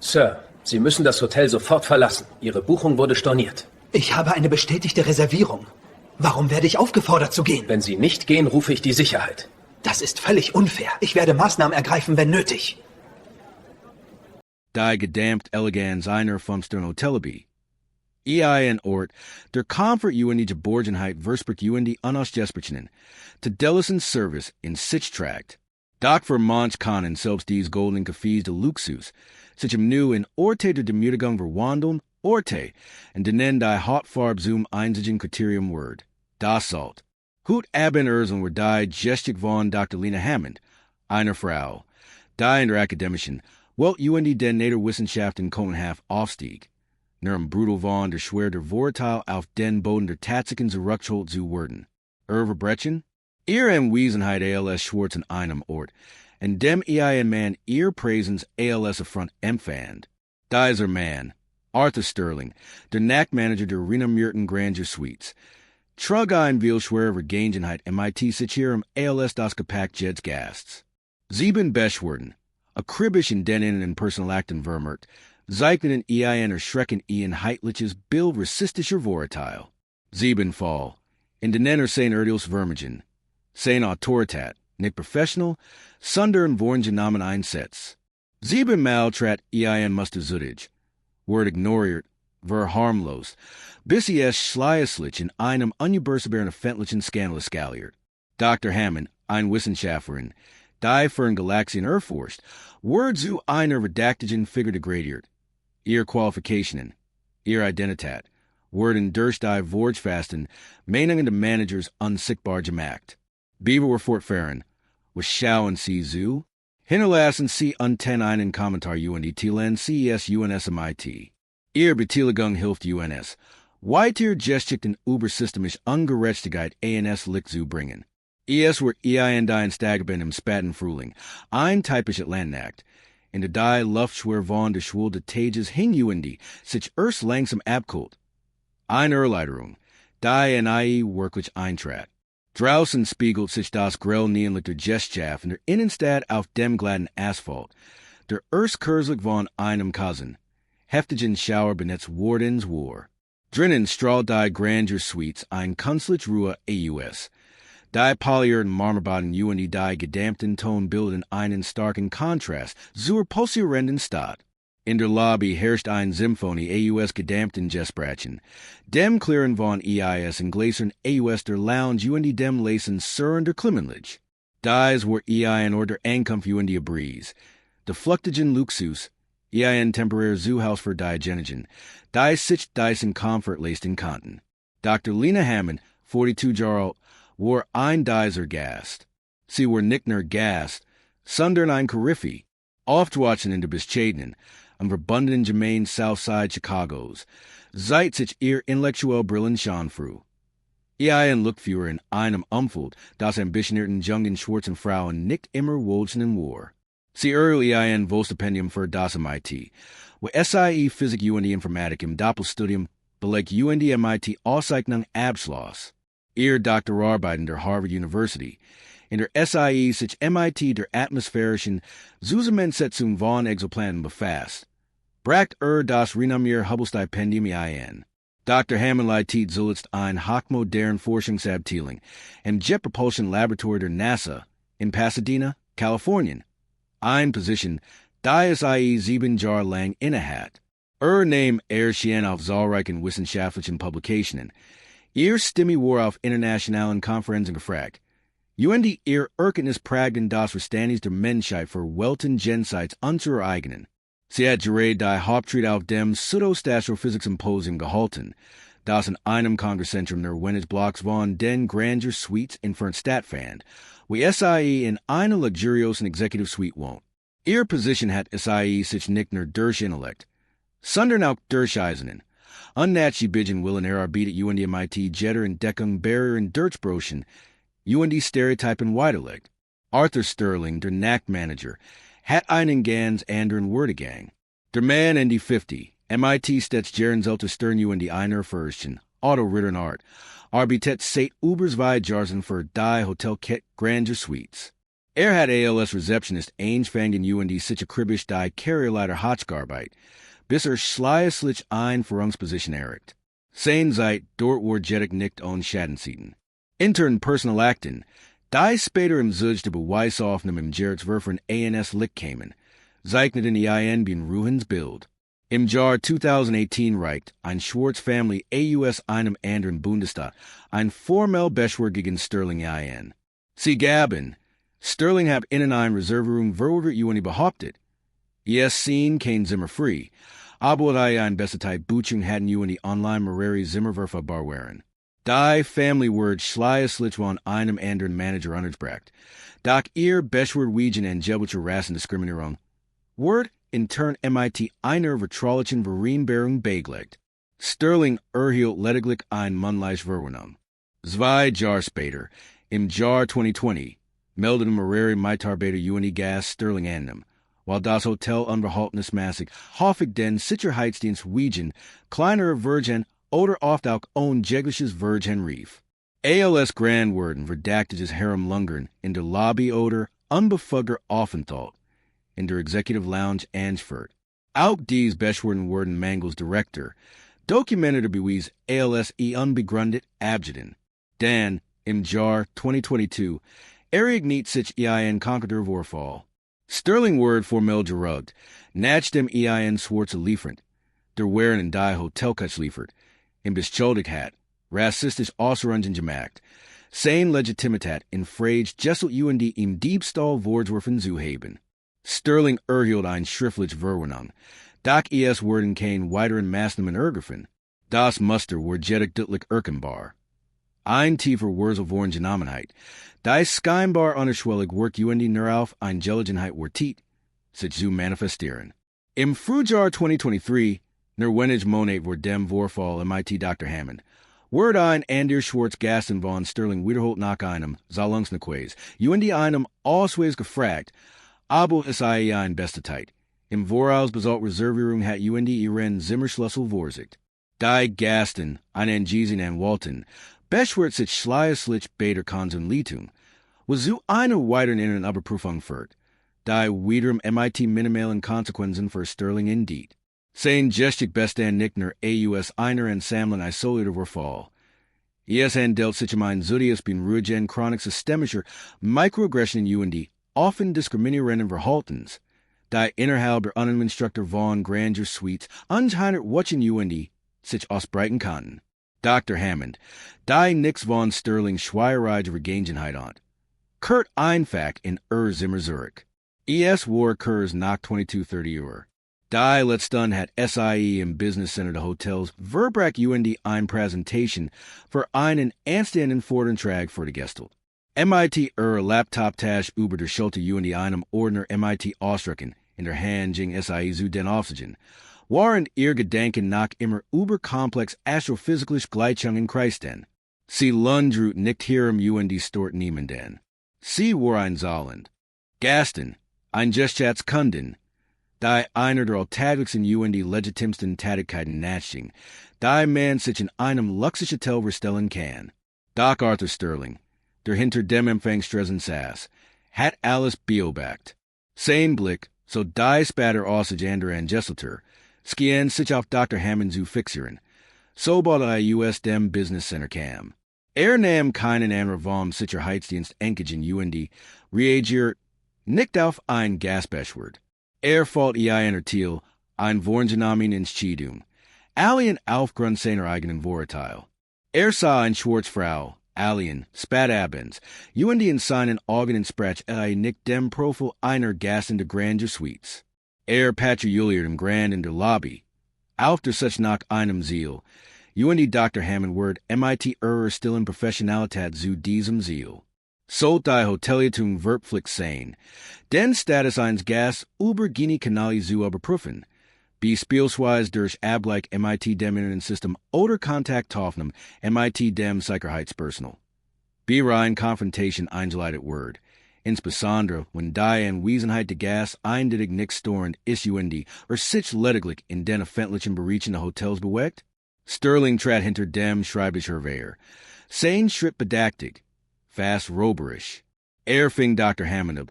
Sir, Sie müssen das Hotel sofort verlassen. Ihre Buchung wurde storniert. Ich habe eine bestätigte Reservierung. Warum werde ich aufgefordert zu gehen? Wenn Sie nicht gehen, rufe ich die Sicherheit. Das ist völlig unfair. Ich werde Maßnahmen ergreifen, wenn nötig. Die gedampt elegans einer vom Stern Hotelby. En ort, der Comfort UND Geborgenheit Versprich UND unausgesprochenen, to Dellison Service in sich tract. Doc für manch Kannen selbst dies golden Cafés de Luxus, sich im Nu in Orte der Demütigung verwandeln, Orte, und denen die Hautfarb zum einzigen Kriterium Word. Das Salt. Hut Abin Urseln were die Gestik von Dr. Lena Hammond, einer Frau. Die in der Akademischen, Welt UND den Nader Wissenschaft in Kohenhaf Aufstieg. Nerm brutal von der Schwer der Vorteil auf den Boden der Tatsachen zu Rückschuld zu werden. Brechen? Ihr am Wiesenheit ALS Schwarz in einem Ort, and dem EIN man ihr Praisens ALS affront empfand. Dieser man, Arthur Sterling, der Nachtmanager der renomierten Grandeur Suites. Trug ein viel schwerer Gegenheit MIT sich hier am ALS das Gepäck Jeds Gasts. Sieben Beschwerden, akribisch in denen in Personalakten vermerkt, zeichnen in EIN schrecken heitliches Bild rassistischer Vorurteil. Sieben Fall, in denen sein Erdils Vermigen. Sein Autoritat, nicht professional, sondern vornge Namen einsetzt. Sieben Mal trat EIN muster zuttig. Word ignoriert, ver harmlos, bis es schleißlich in einem unübersehbaren offentlichen Skandal skaliert. Dr. Hammond, ein Wissenschaftlerin, die für ein Galaxien erforscht, word zu einer redaktigen Figur degradiert. Ihr Qualifikationen, ihr Identitat, word in durch die Vorgefasten, Meinungen der Managers unsichtbar gemacht. Beaver were fortfahren, was schauen sie zu? Hinterlassen sie unten einen Kommentar UND Tilen CES UNSMIT. Ihr Beteiligung hilft UNS. Weiter geschickten übersystemisch Ungerechtigkeit ANS Licht zu bringen. Es were EIN die Stagben im Spaten Frühling, ein typisch Landnakt. In der die Luftschwer von der Schwul de Tages hin UND, sich erst langsam abkult. Eine Erleiderung, die NIE wirklich eintrat. Draußen spiegelt sich das grell Neonlichter Gestschaft in der Innenstadt auf dem glatten Asphalt. Der erst Kurslich von einem Cousin. Heftigen Schauer benetzt Wardens War. Drinnen strahlt die Grandeur Suites ein Kunstlich Ruhe AUS. Die polierten Marmorboden UND die gedampften Ton bilden einen starken Kontrast zur pulsierenden Stadt. In der Lobby herrscht ein Symphonie AUS gedampften Gesprachen. Dem Clearen von EIS in Gläsern AUS der Lounge UND dem Lesen Sur der Klimmenlich. Dies were EIN oder Ankunft UND a Breeze. De Fluktigen Luxus, EIN temporär Zoohaus für die Genigen. Die sich dies in Comfort leist in Kanten. Dr. Lena Hammond, 42 Jahre alt, war ein dieser Gast. Sie war nicht nur Gast, sondern ein Kariffi. Oft watchen in der Beschädenen, am verbundenen Gemein Southside Chicagos, seit sich ihr intellektuell Brillen Schanfru. EIN Lookführer in einem Umfeld, das ambitionierten jungen schwarzen Frauen nicht immer wohlchen in war. Sie EIN Wohlstipendium für das MIT, wo SIE Physik UND Informatik im Doppelstudium belegt UND MIT Auszeichnung Abschluss. Ihr Doktorarbeit in der Harvard University. In der SIE sich MIT der atmosphärischen Zusammensetzung von Exoplaneten befasst. Bracht das renommierte Hubble-Stipendium EIN. Dr. Hammond leitet zuletzt ein hochmodern Forschungsabteilung im Jet Propulsion Laboratory der NASA in Pasadena, Kalifornien. Ein Position, die SIE 7 Jahre lang innehat. Name erschien auf zahlreichen wissenschaftlichen Publikationen. Ihr Stimme war auf internationalen Konferenzen gefragt. UND ihr Erkenntnis prägten das Verständnis der Menschheit für Welten jenseits unserer eigenen. Sie hat gerade die Hauptried auf dem Pseudo-Astrophysics-Symposium gehalten, das in einem Kongresszentrum der Wennesblocks von den Grandeur Suites in Fernstadt fand, wo SIE in einer luxuriosen Executive Suite wohnt. Ihre Position hat SIE sich nicht nur durch Intellekt, sondern auch durch Eisenen. Unnatschig bigen willen arbeitet UND MIT Jetter in Deckung Barrier in Dirtsbroschen, UND Stereotypen weiterlegt. Arthur Sterling, der Nachtmanager, hat einen ganz anderen Werdegang. Der Mann in die 50, MIT stets Jaren Zelter Stern UND einer Fürsten, Otto Ritter Art, arbeitet seit über 2 Jahren für die Hotelkette Grandeur Suites. Hat ALS receptionist Eingefangen UND sich akribisch die Carrierleiter Hotchgarbeit, bis schleißlich ein Führungsposition erreicht. Sein Zeit dort wordt nicht on Schadenziehen. Intern personal acten, die später im Zug de beweis aufnehmen im Geretswerfer ANS Lick kamen, zeichnet in die IN bin Ruhens Bild. Im Jahr 2018 reicht ein Schwarz Family AUS einem anderen Bundesstaat ein formell Beschwör gegen Sterling IN. Sie gaben, Sterling hab innen ein Reserverum verwirrt UNI behauptet. Ziehen kein Zimmer free, aber die ein Bessetei Buchung hatten UNI online Mareri Zimmerwerfer barwaren. Die Family Word schleißlich von einem anderen Manager unterbracht. Doch ihr Beschwör wegen angeblicher Rassistischer Word intern MIT einer vertraulichen Vereinbarung beigelegt. Sterling erhielt lediglich ein mündliches Verwarnung. 2 Jahre später, im Jahr 2020, meldete Mareri Mitarbeiter UNI Gast Sterling annimmt, while das Hotel unverhaltensmäßig häufig den Sicherheitsdienst wegen kleinerer Virgin oder oft auch unjegliches Virgin rief. ALS Grandworden verdachtetes Herumlungern in der Lobby oder unbefugter Aufenthalt in der Executive Lounge Ansford. Auch dies Beschwerden wurden Mangels Director, dokumenterte bewies ALS unbegründet abjeden. Dan, im Jahr 2022, erigniet sich ein konkreter Vorfall. Sterling Word formell gerugt, nach dem ein schwarze Lieferant, der Waren in die Hotelkutsch liefert, im beschuldigt hat, rassistisch Ausrungen gemacht, sein Legitimität in Frage jesselt UND im Diebstahl Wordswerfen zu haben. Sterling erhielt ein schriftlich Verwarnung, doch wurden kein weiteren Maßnahmen ergriffen. Das Muster wurde deutlich erkennbar. Ein tiefer Wurzelvorn Genommenheit, die scheinbar unterschwellig work UND nur auf Eingelegenheit wortiet, sich zu manifestieren. Im Frühjahr 2023, nur wenig Monat vor dem Vorfall MIT Dr. Hammond, wurde ein Ander Schwarz Gast von Sterling wiederholt nach einem, Salungsnequays, UND einem ausweis gefragt, aber es sei ein Besteteit. Im Voraus besagt Reservierung hat UND ihren Zimmerschlüssel vorsicht. Die Gasten, einen Giesen und Walton, beschwert sich schleißlich beider Konsen Leitung, was zu einer weiteren inneren Überprüfung führt, die wiederum MIT minimalen Konsequenzen für Sterling indeed. Sein gestig Bestand nicht nur AUS einer und sammeln isolierte Vorfall. handelt sich ein Zudius bin ruhigen chronic systemischer Microaggression in UND often diskriminierenden Verhaltens, die innerhalb der Uninstructor von Grandeur Suites anscheinend watchen UND sich ausbreiten kann. Dr. Hammond, die nix von Sterling Schweierage Vergangenheit hat. Kurt einfach in Zimmer Zurich. War occurs nach 22:30 Uhr. Die letztern hat SIE im Business Center der Hotels verbrach UND ein Präsentation für einen anstehenden Vortrag für die Gäste. MIT Laptop-Tasch über der Schulter UND einem Ordner MIT ausdrücken, in der Hand ging SIE zu den Aufsichten, waren ihr Gedanken nach immer überkomplex astrophysikalisch Gleichungen kreisten. Sie lundrut nicht hierem UND stort niemanden. Sie war ein Saarland. Gasten, ein Gestschatz-Kunden, die einer der alltäglichsten UND legitimsten Tätigkeiten nachging, die man sich in einem Luxushotel verstellen kann. Doc Arthur Sterling, der hinter dem Empfangsstresen saß, hat alles beobachtet. Sein Blick, so die später aussage andere Angesselter, skien sich auf Dr. Hammond zu fixieren, sobald US dem Business Center kam. Nahm keinen anderen vom Sicherheitsdienst Enkigen UND, reagiert nicht auf ein Gasbeschwert. Fällt ein Thiel, ein Vorgenommen ins Chidum. Alien aufgrund seiner eigenen Vorurteil. Sah ein Schwarzfrau, Alien, spat abends, UND in seinen Augen sprach nicht dem Profil einer Gast in der Grandeur Suites. Patrouilliert im Grand in der Lobby. Auf der sich nach einem Ziel. UND Dr. Hammond Word MIT stillen Professionalität zu diesem Ziel. Sollt die Hotelitung verpflicht sein, den Status eines Gasts über Gini Kanali zu überprüfen, beispielsweise durch Abgleich MIT dem inneren System oder Kontakt aufnehmen MIT dem Sicherheitspersonal. Rein Confrontation eingeleitet Word, insbesondere wenn die Anwesenheit der Gast eindeutig nicht störend ist UND sich lediglich in den öffentlichen Bereichen der Hotels bewegt. Sterling trat hinter dem schreibischer Wehr, sein Schritt bedächtig, fast roberisch. fing Dr. Hammond,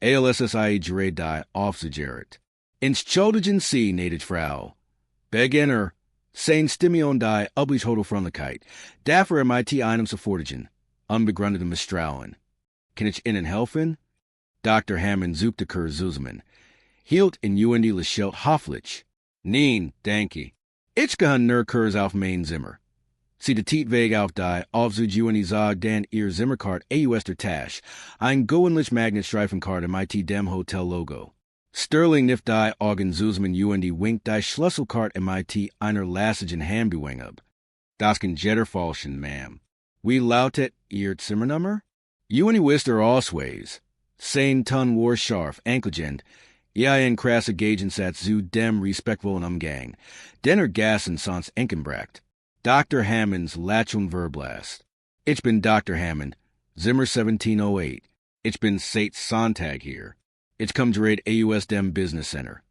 ALSSIE gereed die aufzugerät. Entschuldigen Sie, gnädige Frau. Beginner, sein Stimmung die Üblichhotelfreundlichkeit. Dafür MIT einem sofortigen, unbegründeten Misstrauen. Kann ich Ihnen helfen? Dr. Hammond suchte Kur zusammen. Hielt in UND Lischelt hoffentlich. Nein, danke. Ich gehören nur Kurs auf mein Zimmer. Sie de Tietweg auf die Aufzug UND Zog dan ihr Zimmerkart AUS der Tasch. Ein goenlich Magnet-Streifenkart MIT dem Hotel Logo. Sterling nif die Augen zusammen UND winkt die Schlüsselkart MIT einer lassigen Handbewing ab. Das kann jetter falschen, ma'am. Wie lautet ihr Zimmernummer? UND wisst er ausways. Sein ton war scharf, ankelgend. Ein krasse Gegensatz zu dem respektvollen Umgang. Denner gassen sonst enkenbracht. Dr. Hammond's Lachung Verblast. Ich bin Dr. Hammond, Zimmer 1708. Ich bin seit Sonntag hier. Ich komme direkt AUS dem Business Center.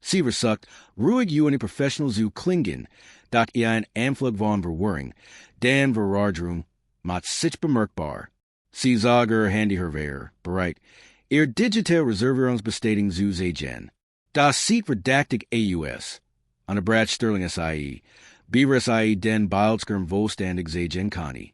Sie versucht, ruhig UND Professional zu klingen, dat ein Anflug von Verwirrung, dan Verradrung, mat sich bemerkbar. Sie zager handy herweer, bereit, ihr digital Reservierungsbestätigung zu sehen. Das sieht verdächtig AUS. An der Brad Sterling SIE. Beaver SIE den Bildskirm wohlständig sehen kann.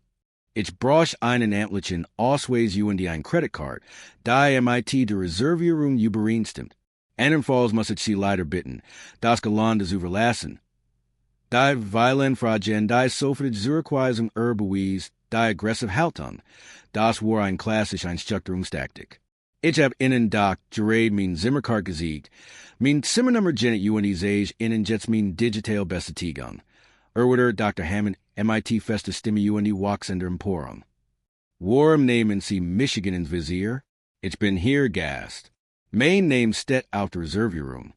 Ich brauche einen amtlichen Ausweis UND ein Creditcard, da MIT de Reservierung übereinstimmt. Andernfalls muss ich Sie leider bitten, das Gelande zu verlassen. Die violent Fragen, die sofort Zurückweisung Beweis, die aggressive Haltung, das war ein klassisch Einstellungstaktik. Ich hab Ihnen Doc gereed mein Zimmerkart gesiegt, mein Zimmernummer genet UND sage Ihnen jetzt mein digital Bestätigung. Erwider Dr. Hammond, MIT feste Stimme UND Walksender Emporung. Warum nehmen Sie Michigan ins Visier? Ich bin hier Gast. Mein Name steht auf der Reservierung.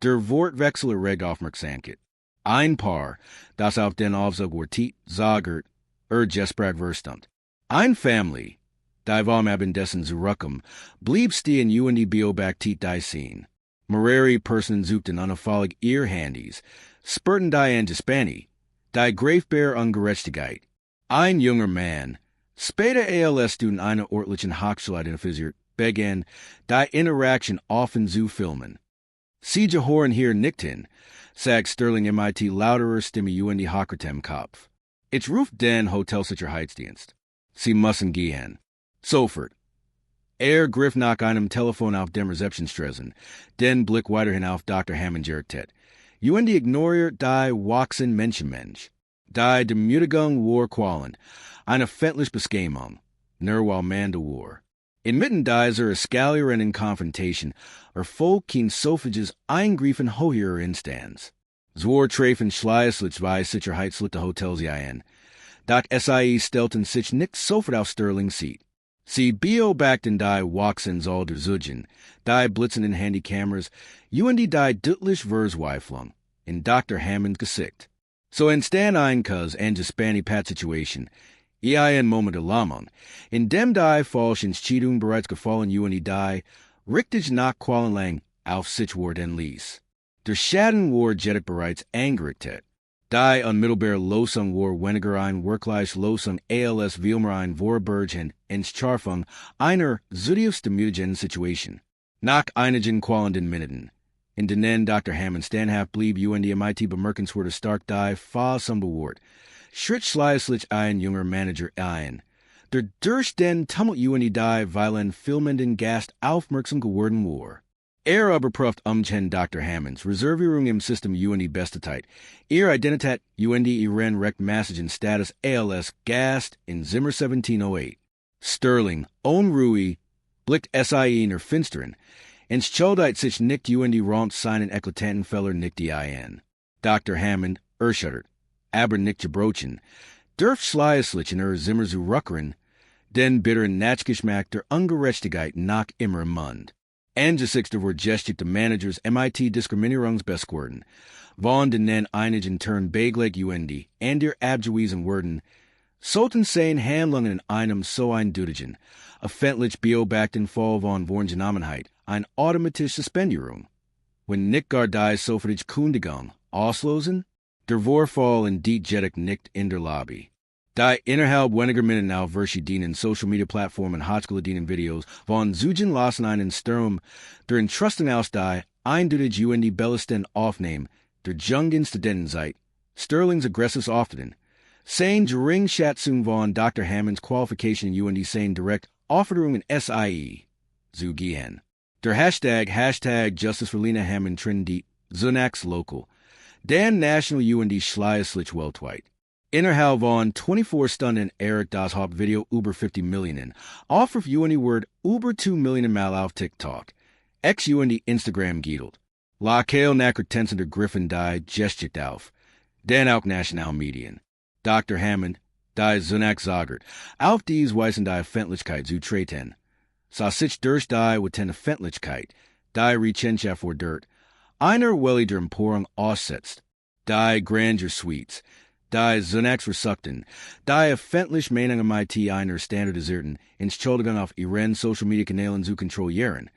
Der Wortwechsel reg aufmerksamkeit. Ein Paar, das auf den Aufzug Tiet sagert, Gespräch verstand. Ein Family, die vom Abendessen zurückkommen, blieb stehen UND Bioback Tiet die sehen. Mehrere Personen suchten unauffällig ihr Handys, spurten die an Hispani, die Greifbär Ungerechtigkeit. Ein junger Mann, später ALS-Student einer örtlichen Hochschule identifiziert, begann, die Interaction offen zu filmen. Sie gehören hier nicht hin, sagt Sterling MIT lauterer Stimme UND Hockertem Kopf. Ich ruf den Hotelsicherheitsdienst. Sie müssen gehen. Sofort. Griff nach einem Telefon auf dem Rezeptionstresen, den Blick weiterhin auf Dr. Hammond gerichtet. UND ignoriert die Wachsen Menschenmensch. Die Demütigung war qualend, eine fettliche Beschämung, nur weil man de war. Inmitten dieser eskalierenden Konfrontation erfolgt kein solches Eingreifen höherer Instanz. Zwar treffen schließlich zwei Sicherheitsleute Hotels ein. Dat SIE stellten sich nicht sofort auf Sterling sieht. Sie beobachten die Wachsens all der Zugen, die blitzenden Handykameras, UND die deutlich Verzweiflung in Dr. Hammond's Gesicht. So entstand ein Cuz and Hispani Pat-Situation, ein Moment der Lamon, in dem die falschen Cheatung bereits gefallen UND die, richtig nach Qualenlang auf sich worden ließ. Der Schaden war jettet bereits angerichtet. Die unmittelbare Losung war weniger ein wirklich Losung ALS Wilmer ein Vorbergen ins Charfung einer zutiefst demütigen Situation. Nach einigen qualenden Minuten, in denen Dr. Hammond standhaft blieb UND MIT bemerkenswerte stark die Phase unbewahrt, schritt schließlich ein junger Manager ein, der durch den Tumult UND die violent filmenden Gast aufmerksam geworden war. Überprüft Dr. Hammonds Reservierung im System UND Bestetheit, ihre Identität UND ihren rechtmäßigen Status ALS Gast in Zimmer 1708. Sterling, onruhig, blickt SIE in der Finsteren, entschuldigt sich nicht UND raunt seinen eklatanten Fehler nicht ein. Dr. Hammond erschüttert, aber nicht gebrochen, dürft schließlich in Zimmer zu ruckern, den bitteren Nachgeschmack der Ungerechtigkeit nach immer im Mund. Angesichts wurde geschickte Managers MIT Diskriminierungsbestquerden, von denen einigen Turn begleg UND und der abgewiesen wurden, sollten sein Handlungen in einem so eindeutigen, öffentlich beobachten Fall von Vorgenommenheit, ein automatische Suspendierung. Wenn nicht gar die sofort Kundigung auslosen, der Vorfall in die jettig nicht in der Lobby. Die innerhalb weniger Minuten auf verschiedenen Social Media Plattformen hochgeladenen Videos von Zugen lassen einen Sturm der Entrustung aus die eindeutig UND Bellisten aufnehmen, der jungen Studentenzeit, Sterling's aggressives Auftreten, sein gering Schätzung von Dr. Hammonds Qualification in UND sein direkt Aufforderungen SIE, zu gehen. Der Hashtag Justice for Lena Hammond Trinity, zunächst local, den National UND Schleierslich weltweit. Innerhalb von 24 Stunden erreicht das Hauptvideo über 50 Millionen, auf UND Word über 2 Millionen Mal auf TikTok, ex-UND Instagram giedelt. Lokal Nachrichten der Griffin die Geschicht auf, den auch national Medien. Dr. Hammond, die zunächst sagt, auf dies weisen die Öffentlichkeit zu treten. Sich durch die mit den Öffentlichkeit, die Rechenschaft vor Dirt, einer Welli der Empörung aussetzt, die Grandeur Suites, die zunächst versuchten, die öffentlich Meinung MIT einer standardisierten Entschuldigung auf ihren Social Media Kanälen zu kontrollieren.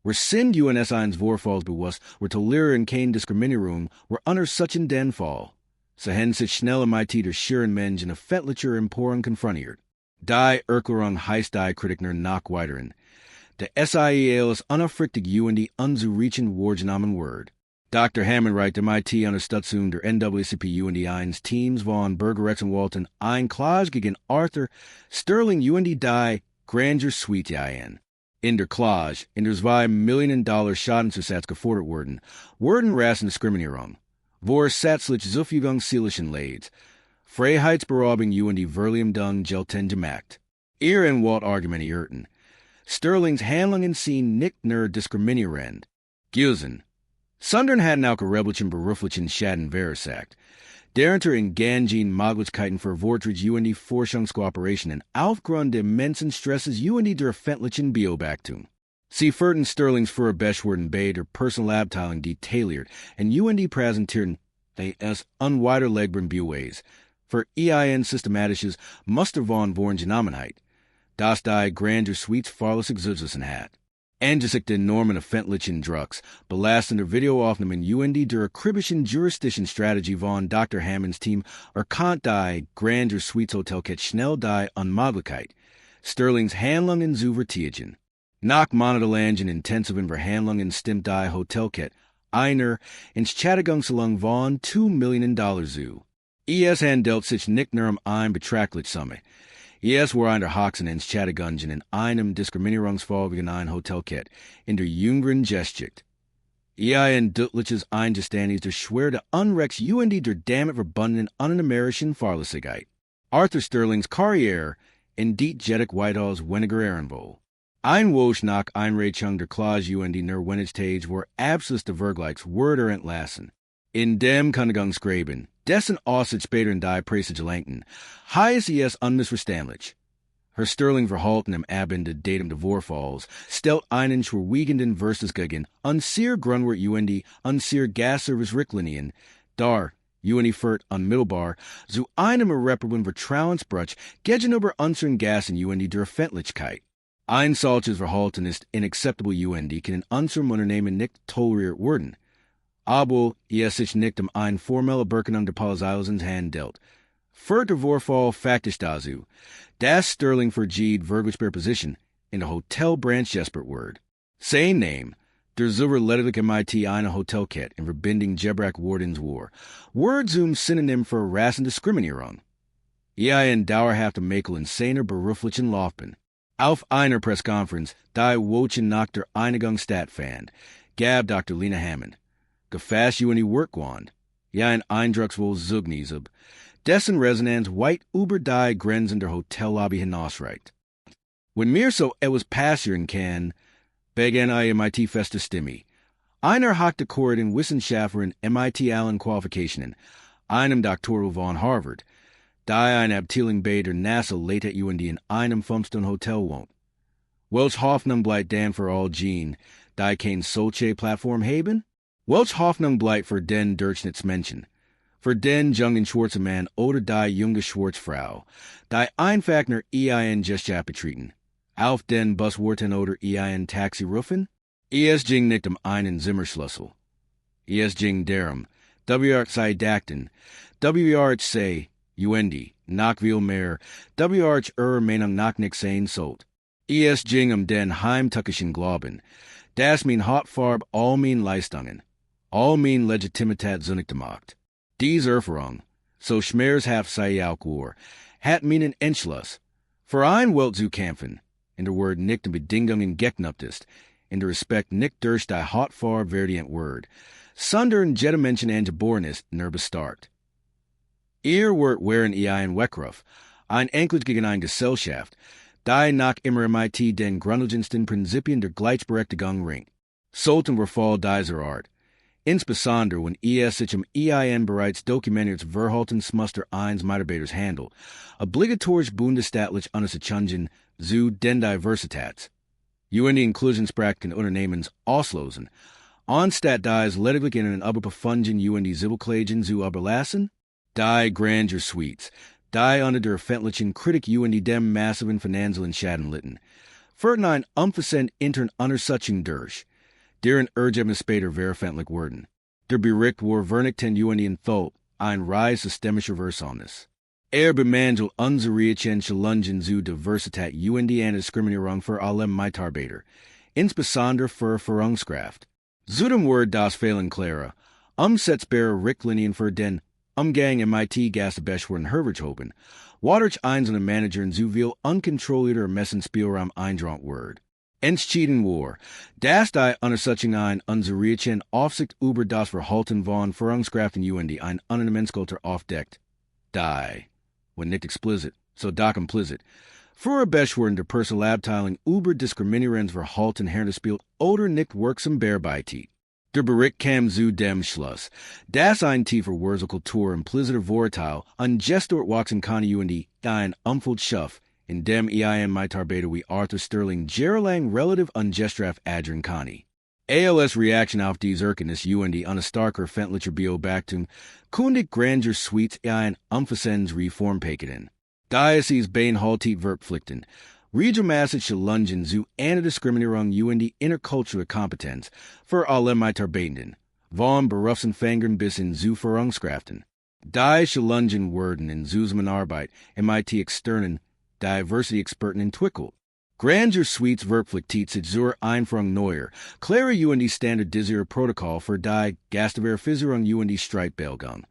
Wir sind uns eines Vorfalls bewusst, wir tolerieren keine Diskriminierung, wir unter solchen den Fall. So haben sich schnell MIT der schieren Menschen öffentlicher Empörung konfrontiert. Die Erklärung heißt die Kritiker nach weiteren. Der SIEL ist unaufrichtig UND unzureichen wahrgenommen Word. Dr. Hammond reicht MIT Unterstützung der NAACP UND 1 Teams von Bergerrechtsanwälten ein Klage gegen Arthur Sterling UND die Grandeur Suite ein. In der Klage, in der $2 Millionen Schadensersatz gefordert wurden Rassendiskriminierung, vorsätzlich Zufügungszielischen Leids, Freiheitsberaubung UND Verleumdung geltend gemacht. Ihren Wort argumentierten. Sterlings Handlungen sind nicht nur diskriminierend, gewesen, sondern hatten auch rebellichen beruflichen Schaden verursacht, darunter in gangen Möglichkeiten für Vorträge UND Forschungskooperationen aufgrund des immensen Stresses UND der öffentlichen Beobachtung. Sie führten Sterlings Vorbeschwerden bei der Personalabteilung detailliert und UND präsentierten die es unwiderlegbaren Beweis für ein systematisches Muster von Wahrgenommenheit, das die Grandeur Suites fahrlässig zuzusetzen hat. Angesichts der enormen öffentlichen Drucks belasten der Videoaufnahmen UND der akribischen juristischen Strategie von Dr. Hammonds Team erkannt die Grandeur Suites Hotelkette schnell die Unmöglichkeit, Sterlings Handlungen zu vertiefen. Nach monatelangen intensiven Verhandlungen stimmt die Hotelkette einer Entschädigungszahlung von $2 Millionen zu. Es handelt sich nicht nur ein betrachtliche Summe. Es war einer Hoxen Entschädigungen in einem Diskriminierungsfall wegen ein Hotelkette in der jüngeren Geschichte. Ein deutliches Eingeständnis der schwere Unrechts UND der damit verbundenen unamerischen Fahrlässigkeit. Arthur Sterlings Karriere in die Jedek Whitehall's weniger Ehrenwohl. Ein Wosch nach Einreichung der Klage UND nur wenig Tage war absolut der Vergleichs Wörter entlassen. In dem Kündigungsschreiben, dessen Aussicht später in die Presse gelenken, heißt es unmissverständlich. Herr Sterling Verhalten im Abende Datum der Vorfalls stellt einen schwerwiegenden Versus gegen unser Grundwort UND unser Gasservice-Richtlinien dar, UND führt unmittelbar zu einem irreparablen Vertrauensbruch gegenüber unseren Gas in UND der Öffentlichkeit. Ein solches Verhalten ist inakzeptabel UND kann in unserem Unternehmen nicht toleriert werden. Aber es sich nicht eine formelle Beurkundung der Polizeiwesens handelt. Für der Vorfall faktisch dazu, dass Sterling vergeht wirklich per Position in der Hotelbranche desperate wird. Sein Name, der zuverlässige MIT eine Hotelkette in Verbindung Gebrak Wardens war, wird zum Synonym für Rassendiskriminierung. Ein dauerhafter Makel in seiner beruflichen Laufbahn. Auf einer Pressekonferenz, die Wochen nach der Einigung stattfand, gab Dr. Lena Hammond gefasst UND Workwand, ein eindrucksvoll Zeugnis ob dessen Resonanz weit über die Grenzen der Hotellobby hinausreicht. Wenn mir so etwas passieren kann, begann MIT feste Stimme. Einer hochdekorierten Wissenschaftler in MIT allen Qualifikationen, einem Doktor von Harvard, die eine Abteilung bei der NASA late at UND in einem 5-Sterne-Hotel wohnt. Welch Hoffnung bleibt dann für all Gene, die kein solche Plattform haben? Welch Hoffnung bleibt für den Durchschnittsmenschen, für den jungen schwarzen Mann oder die junge Schwarzfrau, die einfach nur ein Geschichte betreten, auf den Busworten oder ein Taxi rufen? Es ging nicht einen Zimmerschlüssel. Es ging darum, sei dachten, sei UND, nach viel mehr, WRH Meinung nach nicht sein sollt. Es ging den heimtückischen Glauben. Das mein Hautfarbe all mein Leistungen, all mein Legitimität zunicht gemacht. Dies Erfahrung, so schmers haf sei auch war, hat meinen Entschluss. Für ein Welt zu kämpfen, in der Word nicht de Bedingungen geknüpft ist, in der Respekt nicht durch die Hautfarbe verdient Word, sondern jede Menschen an geboren ist, ner bestarkt. Ihr wird wären ein Weckruf, ein Enkel gegen ein Gesellschaft, die nach immer MIT den grundlegendsten Prinzipien der Gleichberechtigung ringt. Sollten wir Fall dieser Art. Insbesondere wenn sich EIN bereits dokumentiert Verhaltensmuster eines Mitarbeiters handelt, obligatorisch bundesstaatlich anerzogen zu den Diversitäts. Die Inklusionspraktiken Unternehmens auslosen, anstatt dies lediglich in einen überbefunden Zivilklagen zu überlassen, die Grandeur Suites, die unter der öffentlichen Kritik dem massiven finanziellen Schaden litten, führten ein umfassend intern Untersuchung durch, deren Ergebnis später veröffentlicht wurden. Der Bericht war vernichtend in Thol, ein Reis systemischer Versäumnis. Bemangelt unsere Challengen zu Diversität und Diskriminierung für alle Mitarbeiter, insbesondere für Führungskraft. Zudem wurde das Fehlen klarer, umsetzbare Richtlinien für den Umgang MIT Gast hervorgehoben, wodurch einzelne Manager zu viel unkontrollierter Messenspielraum eindrang wird. Entschieden war, dass die Untersuchung ein unsere Aufsicht über das Verhalten von Führungskräften ein Unternehmenskultur aufdeckt. Die, when nicht explicit, so doch implicit, für Beschwerden der Personalabteilung über diskriminierends Verhalten hergespielt oder nicht wirksam bearbeitet. Der Bericht kam zu dem Schluss, dass ein tiefer Wurzelkultur impliziter Vorteil an Gestort wachsen kann ein Umfeld schafft, in dem Mitarbeiter wie Arthur Sterling jahrelang relativ ungestraft adren kann. ALS Reaction auf dies Erkenntnis eine starke öffentliche Beobachtung kundig Grandeur Suites ein umfassendes Reformpaket. Diocese beinhaltet Verpflichten, regelmäßige Challengen zu einer Diskriminierung interkulturelle Kompetenz für alle Mitarbeitenden, von Berufsanfängern bis hin zu Führungskräften. Die Challengen wurden in Zusammenarbeit MIT externen Diversity-Experten entwickelt. Grandeur Suites Verpflichtet sich zur Einführung neuer, klarer standardisierter Protokoll für die Gastverifizierung Streitbelgung.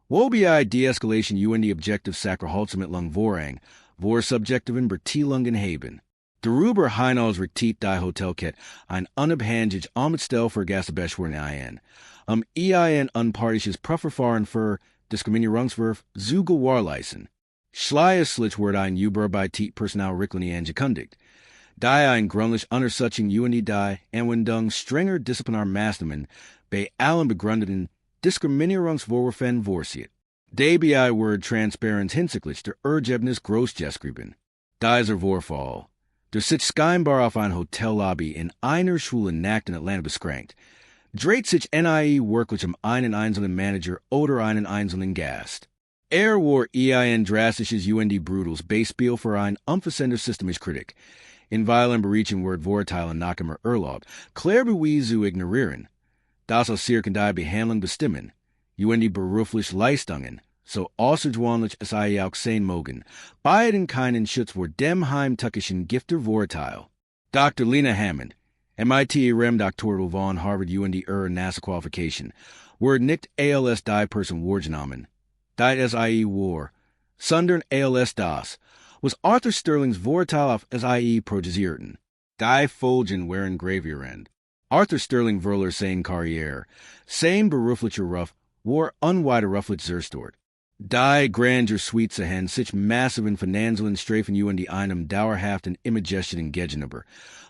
Wobei De-Escalation Objective Sakrhaltsmittlung vorrang, vor subjektiven Bertilungen haben. Darüber hinaus retiert die Hotelkette ein unabhängig Amtsstelle für Gastbeschwerden EIN unpartisches Prüfverfahren für Diskriminierungswürfe zu gewährleisten. Schließlich wird ein überarbeitet Personalrichtlinie angekündigt, die ein gründlich Untersuchung die Anwendung strenger Disziplinarmaßnahmen bei allen begründeten Diskriminierungsvorwürfen vorsieht. Dabei wird Transparenz hinsichtlich der Ergebnis großgeschrieben. Dieser Vorfall, der sich scheinbar auf ein Hotellobby in einer Schule in Atlanta beschränkt, dreht sich wirklich einen einzelnen Manager oder einen einzelnen Gast. War ein drastisches Brutals Beispiel für ein umfassendes systemische Kritik, in weilen Berichten wird Vorteile nach immer erlaubt, klar bewiesen zu ignorieren. Das aus circa die Behandlung bestimmen, berufliche Leistungen, so außergewöhnlich es auch sein mögen, beiden keinen Schutz vor dem heimtückischen Gifter Vorteil. Dr. Lena Hammond, MIT Doktoral von Harvard NASA Qualification, wird nicht ALS die Person wahrgenommen. Das war, sondern ALS das, was Arthur Sterlings Vorteil auf SIE projizieren. Die Folgen waren gravierend. Arthur Sterling Verler sein Karriere, sein beruflicher Ruf, war unwiderruflich zerstört. Die Grandeur Suites haben sich massiven finanziellen Strafen einem dauerhaften Imagesten gegenüber,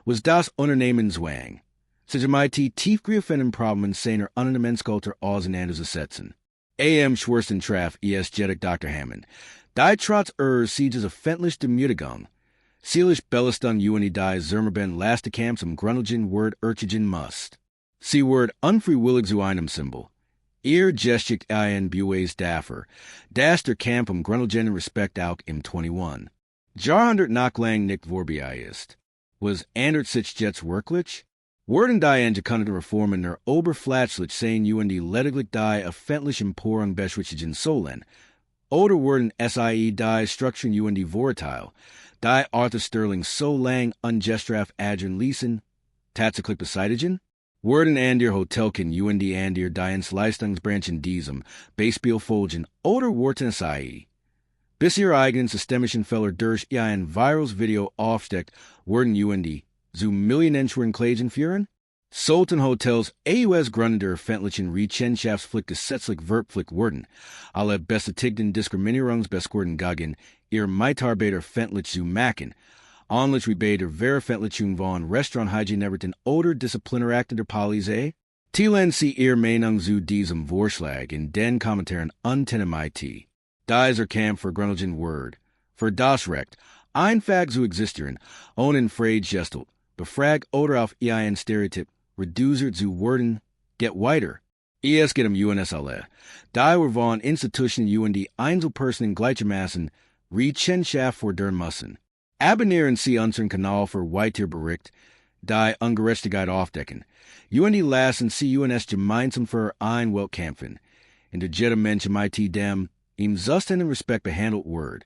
was das Unternehmen zwang, sich MIT tiefgreifenden Problemen seiner Unternehmenskultur auseinanderzusetzen. Schwarzen traf jedig Dr. Hammond, die trotz Sieges öffentlich Demütigung, Sielig Bellistung die Zermerben Lastekamps Grundelgen Word Urchigen must. Sie Word unfreiwillig zu einem Symbol. Ihr geschikt ein Bues dafür, dass der Camp Grundelgen Respekt auch im 21. Jahrhundert nach lang nicht vorbei ist. Was ändert sich jetzt wirklich? Worden die angekündigten Reformen der oberflächlich sein die lediglich die öffentlichen Empörung beschwichtigen sollen, oder Worden SIE die structuren UND volatile, die Arthur Sterling so lang ungestraf adren leesen, tatsächlich beseitigen, Worden andir Hotelken UND andir die ins Leistungsbranchen diesem, Beispiel folgen oder Worten SIE. Bis ihr eigenen systemischen Fehler durch ein virals Video aufsteckt, werden UND zu millionenschweren Klagen führen? Sollten Hotels AUS Grunder öffentlichen Rechenschaftspflicht gesetzlich verpflichtet werden, alle bestätigten Diskriminierungsbesquerden gegen ihr Mitarbeiter öffentlich zu machen, anlich wie bei der Veröffentlichung von Restauranthygieneberichten oder Disziplinarakten der Polizei? Teilen Sie Ihre Meinung zu diesem Vorschlag in den Kommentaren unter dem IT. Dieser Kampf für Grundlegen Word. Für das Recht, einfach zu existieren, ohne Frage gestellt, befragt oder auf ein Stereotyp, reduziert zu werden, geht weiter. Es geht UNSLE. Da wir von Institutionen UND Einzelpersonen gleichermaßen Rechenschaft fordern müssen. Abonnieren Sie unseren Kanal für weitere Berichte, die Ungerechtigkeit aufdecken. UND lassen Sie UNS gemeinsam für ein Welt kämpfen. In der jeder Mensch im IT dem ihm Zustand und Respekt behandelt wird.